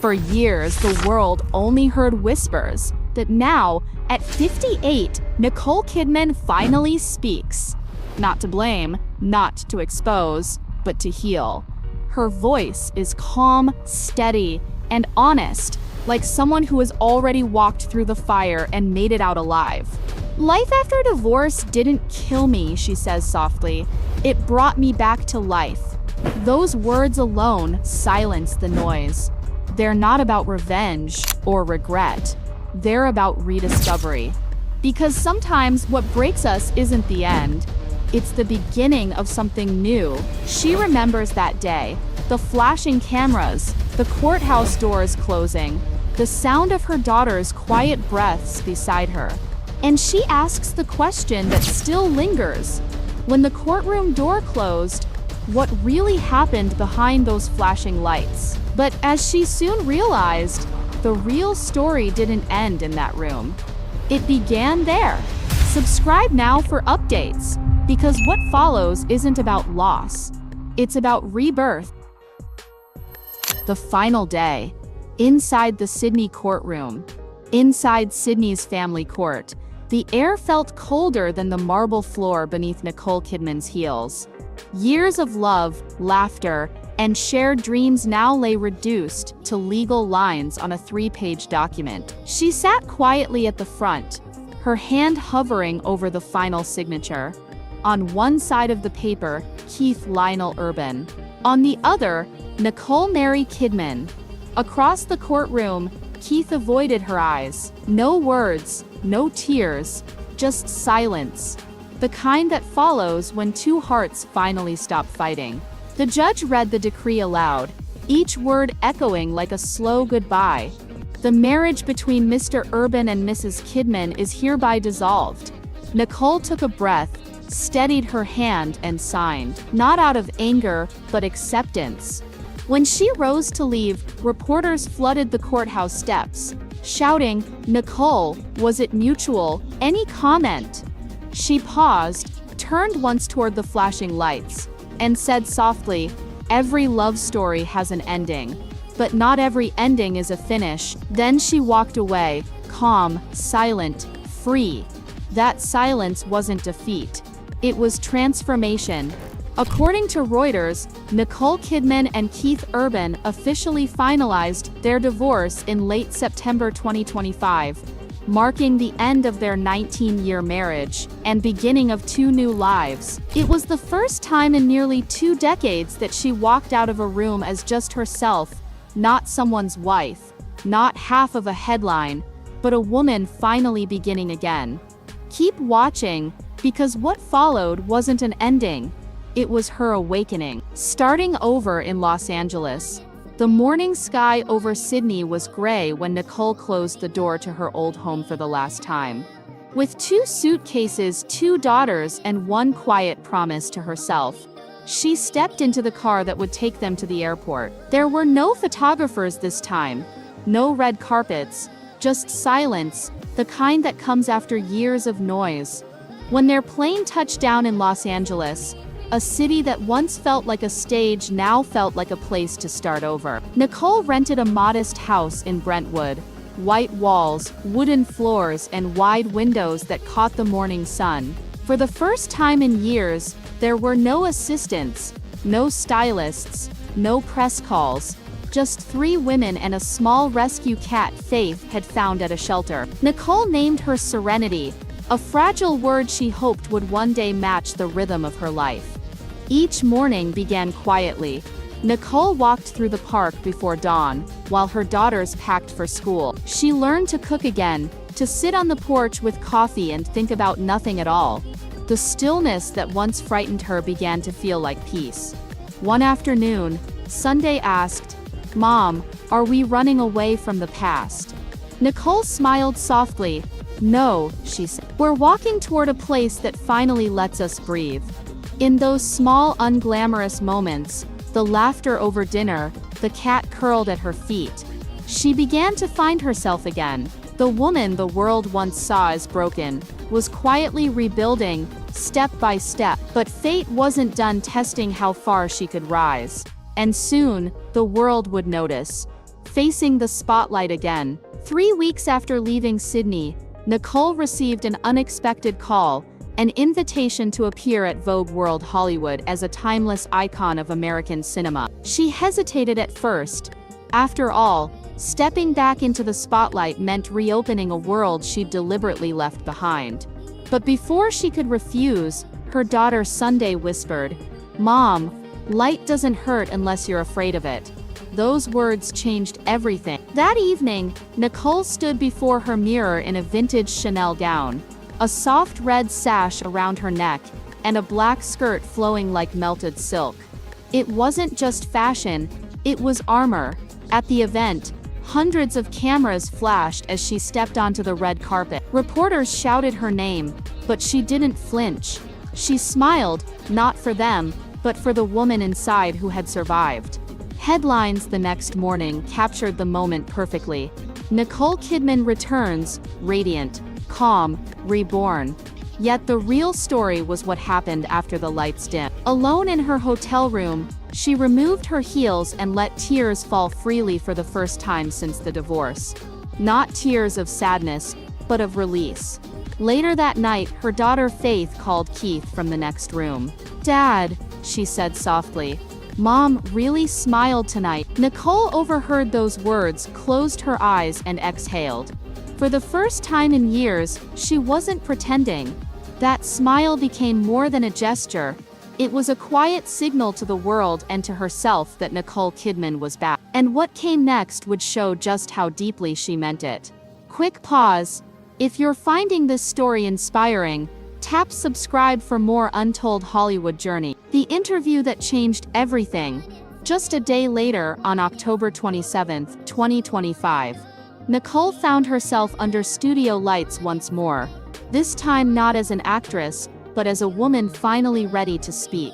For years, the world only heard whispers. That now, at 58, Nicole Kidman finally speaks. Not to blame, not to expose, but to heal. Her voice is calm, steady, and honest, like someone who has already walked through the fire and made it out alive. "Life after divorce didn't kill me," she says softly. "It brought me back to life." Those words alone silence the noise. They're not about revenge or regret. They're about rediscovery. Because sometimes what breaks us isn't the end. It's the beginning of something new. She remembers that day. The flashing cameras, the courthouse doors closing, the sound of her daughter's quiet breaths beside her. And she asks the question that still lingers. When the courtroom door closed, what really happened behind those flashing lights? But as she soon realized, the real story didn't end in that room. It began there. Subscribe now for updates, because what follows isn't about loss. It's about rebirth. The final day. Inside the Sydney courtroom. Inside Sydney's family court, the air felt colder than the marble floor beneath Nicole Kidman's heels. Years of love, laughter, and shared dreams now lay reduced to legal lines on a 3-page document. She sat quietly at the front, her hand hovering over the final signature. On one side of the paper, Keith Lionel Urban. On the other, Nicole Mary Kidman. Across the courtroom, Keith avoided her eyes. No words, no tears, just silence. The kind that follows when two hearts finally stop fighting. The judge read the decree aloud, each word echoing like a slow goodbye. The marriage between Mr. Urban and Mrs. Kidman is hereby dissolved. Nicole took a breath, steadied her hand, and signed, not out of anger, but acceptance. When she rose to leave, reporters flooded the courthouse steps, shouting, "Nicole, was it mutual? Any comment?" She paused, turned once toward the flashing lights, and said softly, "Every love story has an ending, but not every ending is a finish." Then she walked away, calm, silent, free. That silence wasn't defeat. It was transformation. According to Reuters, Nicole Kidman and Keith Urban officially finalized their divorce in late September 2025, marking the end of their 19-year marriage and beginning of 2 new lives. It was the first time in nearly 2 decades that she walked out of a room as just herself, not someone's wife, not half of a headline, but a woman finally beginning again. Keep watching, because what followed wasn't an ending. It was her awakening. Starting over in Los Angeles. The morning sky over Sydney was gray when Nicole closed the door to her old home for the last time. With 2 suitcases, 2 daughters, and 1 quiet promise to herself, she stepped into the car that would take them to the airport. There were no photographers this time, no red carpets, just silence, the kind that comes after years of noise. When their plane touched down in Los Angeles, a city that once felt like a stage now felt like a place to start over. Nicole rented a modest house in Brentwood. White walls, wooden floors, and wide windows that caught the morning sun. For the first time in years, there were no assistants, no stylists, no press calls. Just 3 women and a small rescue cat Faith had found at a shelter. Nicole named her Serenity, a fragile word she hoped would one day match the rhythm of her life. Each morning began quietly. Nicole walked through the park before dawn, while her daughters packed for school. She learned to cook again, to sit on the porch with coffee and think about nothing at all. The stillness that once frightened her began to feel like peace. One afternoon, Sunday asked, "Mom, are we running away from the past?" Nicole smiled softly. "No," she said. "We're walking toward a place that finally lets us breathe." In those small, unglamorous moments, the laughter over dinner, the cat curled at her feet, she began to find herself again. The woman the world once saw as broken was quietly rebuilding, step by step. But fate wasn't done testing how far she could rise. And soon, the world would notice. facing the spotlight again. 3 weeks after leaving Sydney, Nicole received an unexpected call, an invitation to appear at Vogue World Hollywood as a timeless icon of American cinema. She hesitated at first. After all, stepping back into the spotlight meant reopening a world she'd deliberately left behind. But before she could refuse, her daughter Sunday whispered, "Mom, light doesn't hurt unless you're afraid of it." Those words changed everything. That evening, Nicole stood before her mirror in a vintage Chanel gown, a soft red sash around her neck, and a black skirt flowing like melted silk. It wasn't just fashion, it was armor. At the event, hundreds of cameras flashed as she stepped onto the red carpet. Reporters shouted her name, but she didn't flinch. She smiled, not for them, but for the woman inside who had survived. Headlines the next morning captured the moment perfectly. Nicole Kidman returns, radiant, calm, reborn. Yet the real story was what happened after the lights dimmed. Alone in her hotel room, she removed her heels and let tears fall freely for the first time since the divorce. Not tears of sadness, but of release. Later that night, her daughter Faith called Keith from the next room. "Dad," she said softly, "Mom really smiled tonight." Nicole overheard those words, closed her eyes, and exhaled. For the first time in years, she wasn't pretending. That smile became more than a gesture. It was a quiet signal to the world and to herself that Nicole Kidman was back. And what came next would show just how deeply she meant it. Quick pause. If you're finding this story inspiring, tap subscribe for more untold Hollywood journey. The interview that changed everything. Just a day later, on October 27, 2025, Nicole found herself under studio lights once more. This time not as an actress, but as a woman finally ready to speak.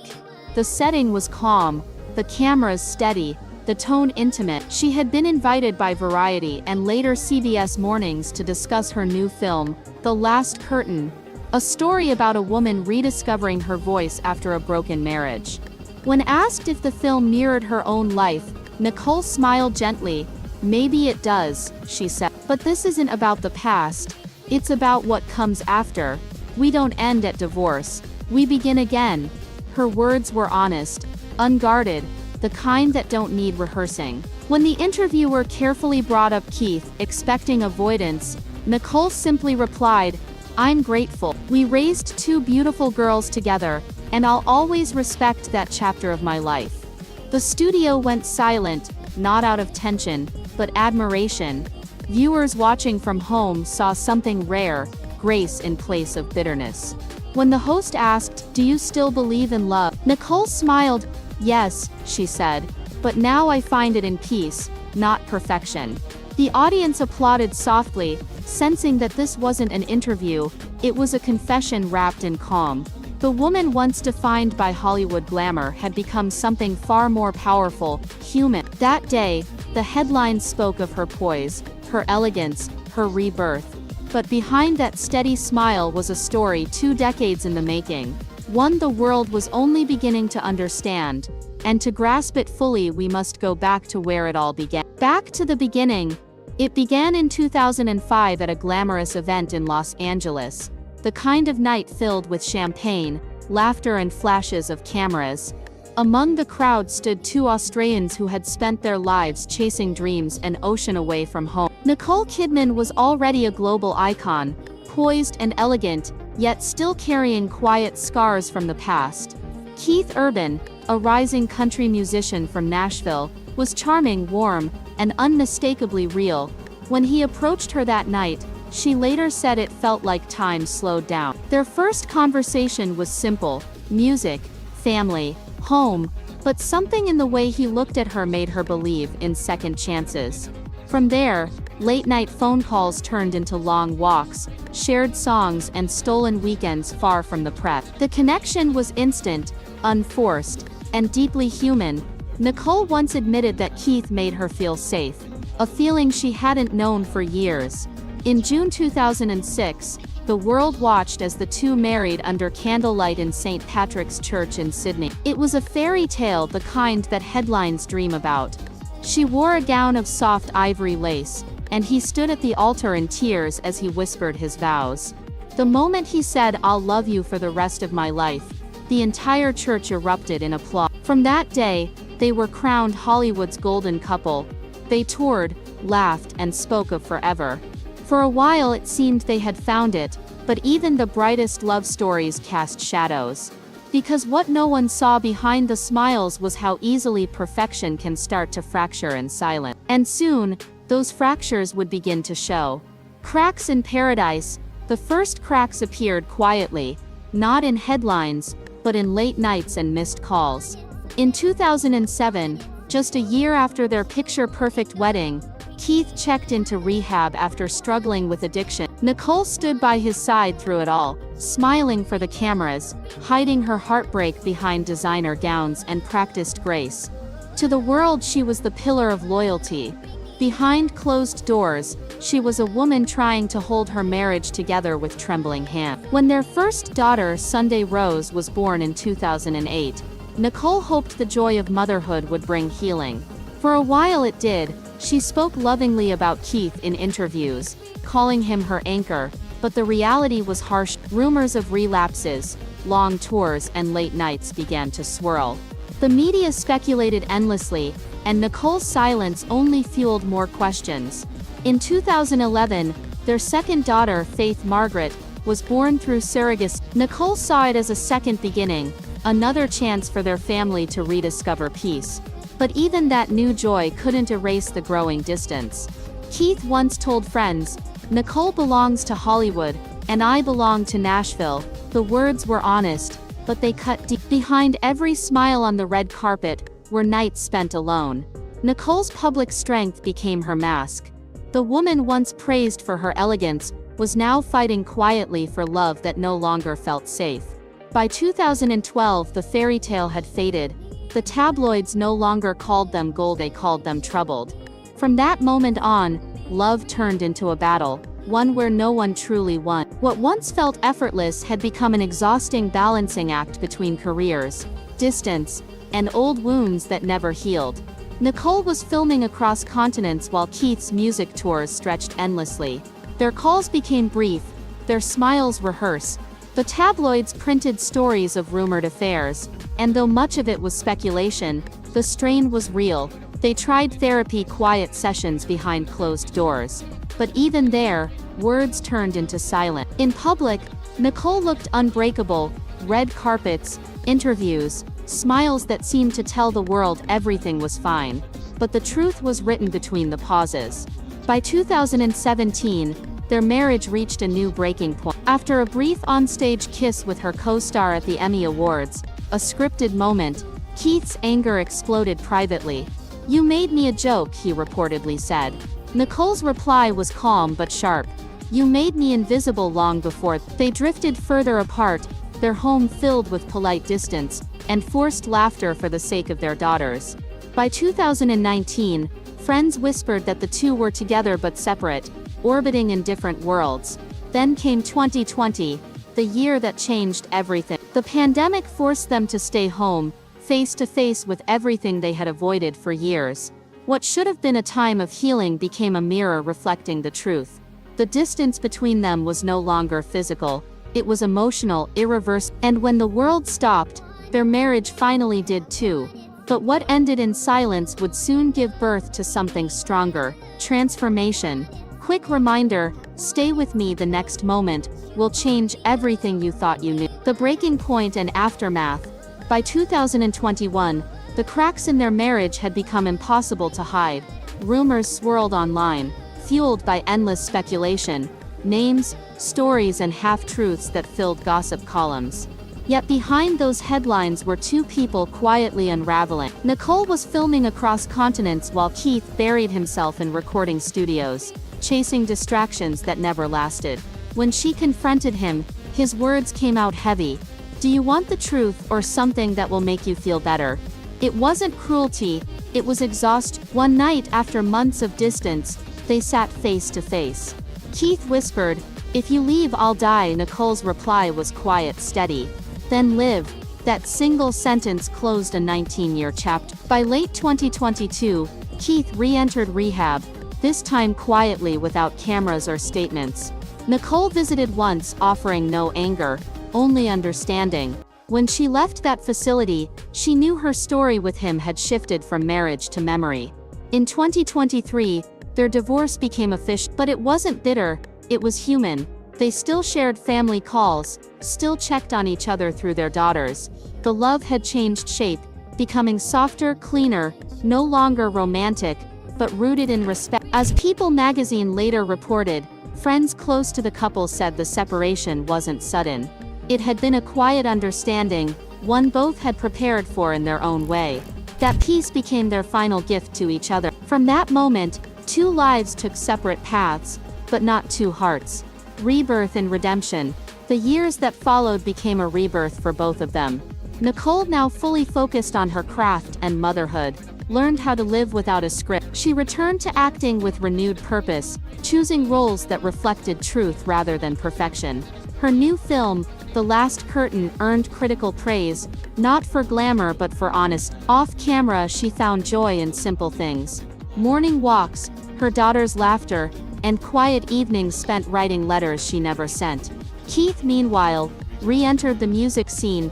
The setting was calm, the cameras steady, the tone intimate. She had been invited by Variety and later CBS Mornings to discuss her new film, The Last Curtain, a story about a woman rediscovering her voice after a broken marriage. When asked if the film mirrored her own life, Nicole smiled gently. "Maybe it does," she said. "But this isn't about the past. It's about what comes after. We don't end at divorce. We begin again." Her words were honest, unguarded, the kind that don't need rehearsing. When the interviewer carefully brought up Keith, expecting avoidance, Nicole simply replied, "I'm grateful. We raised 2 beautiful girls together, and I'll always respect that chapter of my life." The studio went silent, not out of tension, but admiration. Viewers watching from home saw something rare, grace in place of bitterness. When the host asked, "Do you still believe in love?" Nicole smiled. "Yes," she said, "but now I find it in peace, not perfection." The audience applauded softly, sensing that this wasn't an interview, it was a confession wrapped in calm. The woman once defined by Hollywood glamour had become something far more powerful, human. That day, the headlines spoke of her poise, her elegance, her rebirth. But behind that steady smile was a story 2 decades in the making. One the world was only beginning to understand. And to grasp it fully, we must go back to where it all began. Back to the beginning. It began in 2005 at a glamorous event in Los Angeles. The kind of night filled with champagne, laughter and flashes of cameras. Among the crowd stood 2 Australians who had spent their lives chasing dreams an ocean away from home. Nicole Kidman was already a global icon, poised and elegant, yet still carrying quiet scars from the past. Keith Urban, a rising country musician from Nashville, was charming, warm, and unmistakably real. When he approached her that night, she later said it felt like time slowed down. Their first conversation was simple: music, family, home, but something in the way he looked at her made her believe in second chances. From there, late-night phone calls turned into long walks, shared songs, and stolen weekends far from the prep. The connection was instant, unforced, and deeply human. Nicole once admitted that Keith made her feel safe, a feeling she hadn't known for years. In June 2006, the world watched as the 2 married under candlelight in St. Patrick's Church in Sydney. It was a fairy tale, the kind that headlines dream about. She wore a gown of soft ivory lace, and he stood at the altar in tears as he whispered his vows. The moment he said, "I'll love you for the rest of my life," the entire church erupted in applause. From that day, they were crowned Hollywood's golden couple. They toured, laughed, and spoke of forever. For a while it seemed they had found it, but even the brightest love stories cast shadows. Because what no one saw behind the smiles was how easily perfection can start to fracture in silence. And soon, those fractures would begin to show. Cracks in paradise. The first cracks appeared quietly, not in headlines, but in late nights and missed calls. In 2007, just a year after their picture-perfect wedding, Keith checked into rehab after struggling with addiction. Nicole stood by his side through it all, smiling for the cameras, hiding her heartbreak behind designer gowns and practiced grace. To the world, she was the pillar of loyalty. Behind closed doors, she was a woman trying to hold her marriage together with trembling hands. When their first daughter, Sunday Rose, was born in 2008, Nicole hoped the joy of motherhood would bring healing. For a while it did. She spoke lovingly about Keith in interviews, calling him her anchor, but the reality was harsh. Rumors of relapses, long tours, and late nights began to swirl. The media speculated endlessly, and Nicole's silence only fueled more questions. In 2011, their second daughter, Faith Margaret, was born through surrogacy. Nicole saw it as a second beginning, another chance for their family to rediscover peace. But even that new joy couldn't erase the growing distance. Keith once told friends, "Nicole belongs to Hollywood, and I belong to Nashville." The words were honest, but they cut deep. Behind every smile on the red carpet were nights spent alone. Nicole's public strength became her mask. The woman once praised for her elegance was now fighting quietly for love that no longer felt safe. By 2012, the fairy tale had faded. The tabloids no longer called them gold, they called them troubled. From that moment on, love turned into a battle, one where no one truly won. What once felt effortless had become an exhausting balancing act between careers, distance, and old wounds that never healed. Nicole was filming across continents while Keith's music tours stretched endlessly. Their calls became brief, their smiles rehearsed. The tabloids printed stories of rumored affairs, and though much of it was speculation, the strain was real. They tried therapy, quiet sessions behind closed doors. But even there, words turned into silence. In public, Nicole looked unbreakable, red carpets, interviews, smiles that seemed to tell the world everything was fine. But the truth was written between the pauses. By 2017, their marriage reached a new breaking point. After a brief onstage kiss with her co-star at the Emmy Awards, a scripted moment, Keith's anger exploded privately. "You made me a joke," he reportedly said. Nicole's reply was calm but sharp. "You made me invisible long before." They drifted further apart, their home filled with polite distance and forced laughter for the sake of their daughters. By 2019, friends whispered that the two were together but separate, orbiting in different worlds. Then came 2020, the year that changed everything. The pandemic forced them to stay home, face to face with everything they had avoided for years. What should have been a time of healing became a mirror reflecting the truth. The distance between them was no longer physical, it was emotional, irreversible. And when the world stopped, their marriage finally did too. But what ended in silence would soon give birth to something stronger: transformation. Quick reminder, stay with me. The next moment will change everything you thought you knew. The breaking point and aftermath. By 2021, the cracks in their marriage had become impossible to hide. Rumors swirled online, fueled by endless speculation, names, stories, and half-truths that filled gossip columns. Yet behind those headlines were two people quietly unraveling. Nicole was filming across continents while Keith buried himself in recording studios, chasing distractions that never lasted. When she confronted him, his words came out heavy. "Do you want the truth or something that will make you feel better?" It wasn't cruelty, it was exhaustion. One night after months of distance, they sat face to face. Keith whispered, "If you leave, I'll die." Nicole's reply was quiet, steady. "Then live." That single sentence closed a 19-year chapter. By late 2022, Keith re-entered rehab, this time quietly without cameras or statements. Nicole visited once, offering no anger, only understanding. When she left that facility, she knew her story with him had shifted from marriage to memory. In 2023, their divorce became official, but it wasn't bitter, it was human. They still shared family calls, still checked on each other through their daughters. The love had changed shape, becoming softer, cleaner, no longer romantic, but rooted in respect. As People magazine later reported, friends close to the couple said the separation wasn't sudden. It had been a quiet understanding, one both had prepared for in their own way. That peace became their final gift to each other. From that moment, two lives took separate paths, but not two hearts. Rebirth and redemption. The years that followed became a rebirth for both of them. Nicole, now fully focused on her craft and motherhood, learned how to live without a script. She returned to acting with renewed purpose, choosing roles that reflected truth rather than perfection. Her new film, The Last Curtain, earned critical praise, not for glamour but for honesty. Off-camera, she found joy in simple things. Morning walks, her daughter's laughter, and quiet evenings spent writing letters she never sent. Keith, meanwhile, re-entered the music scene.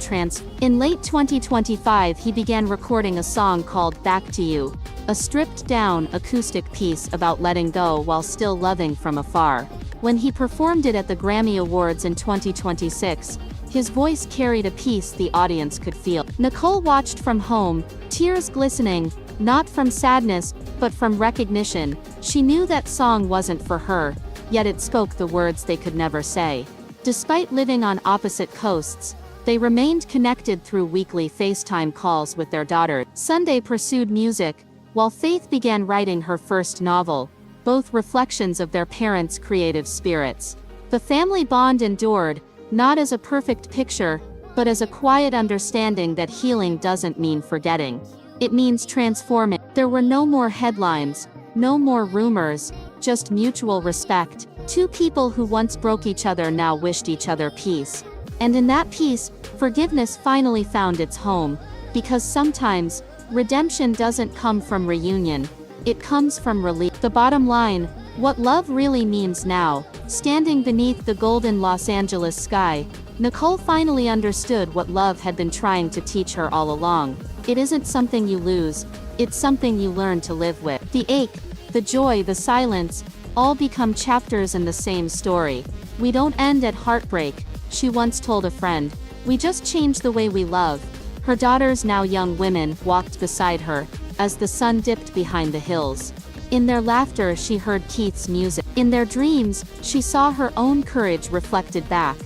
In late 2025, he began recording a song called Back to You, a stripped-down, acoustic piece about letting go while still loving from afar. When he performed it at the Grammy Awards in 2026, his voice carried a peace the audience could feel. Nicole watched from home, tears glistening, not from sadness, but from recognition. She knew that song wasn't for her, yet it spoke the words they could never say. Despite living on opposite coasts, they remained connected through weekly FaceTime calls with their daughter. Sunday pursued music, while Faith began writing her first novel, both reflections of their parents' creative spirits. The family bond endured, not as a perfect picture, but as a quiet understanding that healing doesn't mean forgetting. It means transforming. There were no more headlines, no more rumors, just mutual respect. Two people who once broke each other now wished each other peace. And in that peace, forgiveness finally found its home, because sometimes, redemption doesn't come from reunion, it comes from relief. The bottom line, what love really means now. Standing beneath the golden Los Angeles sky, Nicole finally understood what love had been trying to teach her all along. It isn't something you lose, it's something you learn to live with. The ache, the joy, the silence, all become chapters in the same story. We don't end at heartbreak, she once told a friend. We just change the way we love. Her daughters, now young women, walked beside her, as the sun dipped behind the hills. In their laughter, she heard Keith's music. In their dreams, she saw her own courage reflected back.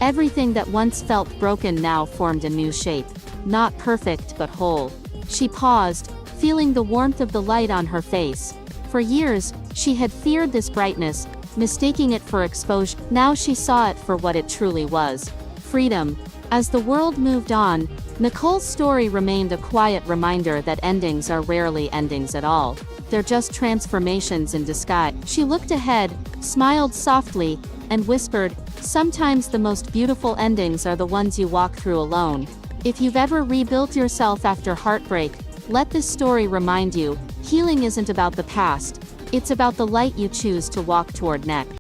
Everything that once felt broken now formed a new shape. Not perfect but whole. She paused, feeling the warmth of the light on her face. For years, she had feared this brightness, mistaking it for exposure. Now she saw it for what it truly was. Freedom. As the world moved on, Nicole's story remained a quiet reminder that endings are rarely endings at all. They're just transformations in disguise. She looked ahead, smiled softly, and whispered, "Sometimes the most beautiful endings are the ones you walk through alone." If you've ever rebuilt yourself after heartbreak, let this story remind you, healing isn't about the past, it's about the light you choose to walk toward next.